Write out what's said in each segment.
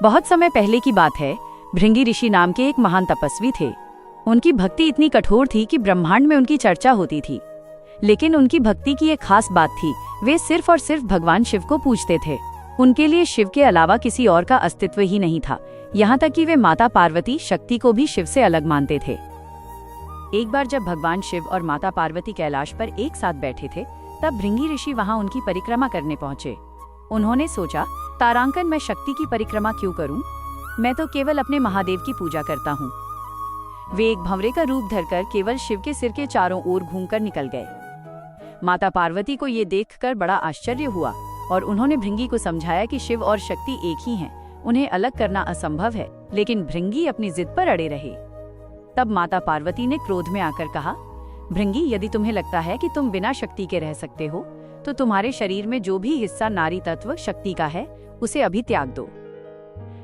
बहुत समय पहले की बात है। भृंगी ऋषि नाम के एक महान तपस्वी थे। उनकी भक्ति इतनी कठोर थी कि ब्रह्मांड में उनकी चर्चा होती थी। लेकिन उनकी भक्ति की एक खास बात थी, वे सिर्फ और सिर्फ भगवान शिव को पूजते थे। उनके लिए शिव के अलावा किसी और का अस्तित्व ही नहीं था। यहाँ तक कि वे माता पार्वती शक्ति को भी शिव से अलग मानते थे। एक बार जब भगवान शिव और माता पार्वती कैलाश पर एक साथ बैठे थे, तब भृंगी ऋषि वहां उनकी परिक्रमा करने पहुंचे। उन्होंने सोचा, तारांकन, मैं शक्ति की परिक्रमा क्यों करूं? मैं तो केवल अपने महादेव की पूजा करता हूं। वे एक भंवरे का रूप धरकर केवल शिव के सिर के चारों ओर घूमकर निकल गए। माता पार्वती को ये देखकर बड़ा आश्चर्य हुआ और उन्होंने भृंगी को समझाया कि शिव और शक्ति एक ही हैं, उन्हें अलग करना असंभव है। लेकिन भृंगी अपनी जिद पर अड़े रहे। तब माता पार्वती ने क्रोध में आकर कहा, भृंगी, यदि तुम्हें लगता है कि तुम बिना शक्ति के रह सकते हो, तो तुम्हारे शरीर में जो भी हिस्सा नारी तत्व शक्ति का है, उसे अभी त्याग दो।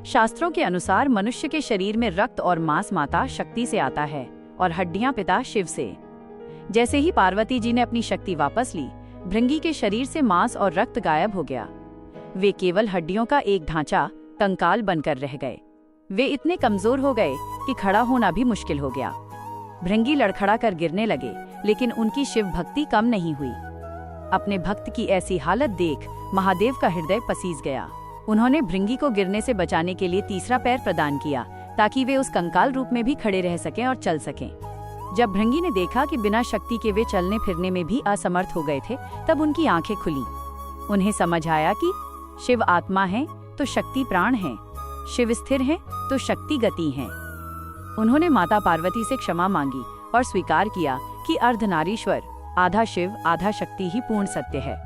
शास्त्रों के अनुसार मनुष्य के शरीर में रक्त और मांस माता शक्ति से आता है और हड्डियां पिता शिव से। जैसे ही पार्वती जी ने अपनी शक्ति वापस ली, भृंगी के शरीर से मांस और रक्त गायब हो गया। वे केवल हड्डियों का एक ढांचा, कंकाल बनकर रह गए। वे इतने कमजोर हो गए कि खड़ा होना भी मुश्किल हो गया। भृंगी लड़खड़ा कर गिरने लगे, लेकिन उनकी शिव भक्ति कम नहीं हुई। अपने भक्त की ऐसी हालत देख महादेव का हृदय पसीज गया। उन्होंने भृंगी को गिरने से बचाने के लिए तीसरा पैर प्रदान किया, ताकि वे उस कंकाल रूप में भी खड़े रह सकें और चल सकें। जब भृंगी ने देखा कि बिना शक्ति के वे चलने फिरने में भी असमर्थ हो गए थे, तब उनकी आंखें खुली। उन्हें समझ आया कि शिव आत्मा है तो शक्ति प्राण है, शिव स्थिर है तो शक्ति गति है। उन्होंने माता पार्वती से क्षमा मांगी और स्वीकार किया कि अर्धनारीश्वर, आधा शिव आधा शक्ति ही पूर्ण सत्य है।